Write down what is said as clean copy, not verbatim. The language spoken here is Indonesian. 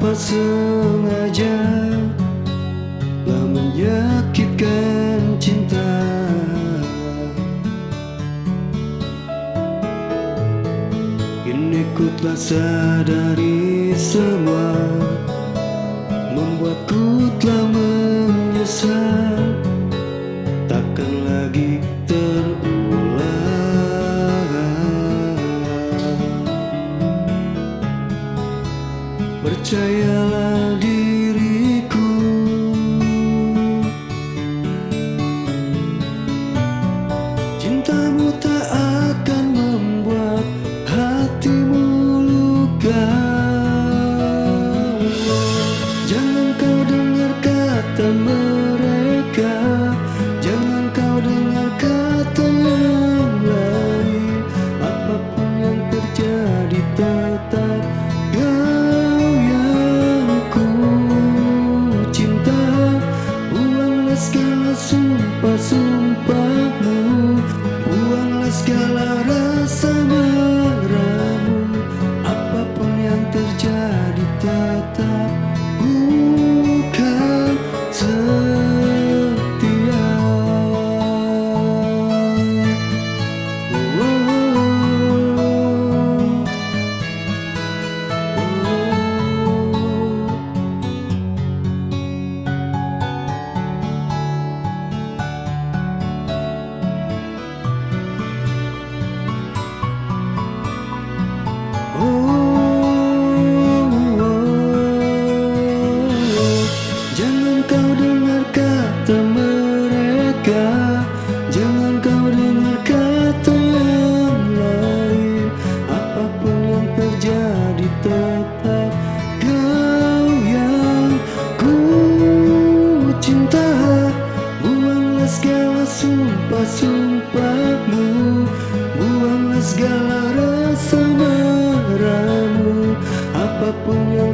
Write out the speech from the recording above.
tanpa sengaja telah menyakitkan cinta. Kini ku telah sadari semua, membuatku telah menyesal, takkan lagi terulang. Percayalah diriku, cintamu tak akan membuat hatimu luka. Jangan kau dengar kata mereka, jangan kau dengar kata yang lain. Apapun yang terjadi tetap kau yang ku cinta. Buanglah segala sumpah-sumpahmu, buanglah segala rasa marahmu. Apapun yang terjadi tetap bukan setia. Jangan kau dengar kata mereka, jangan kau dengar kata yang lain. Apapun yang terjadi tetap kau yang ku cinta. Buanglah segala sumpah-sumpahmu, buanglah segala rasa marahmu. Apapun yang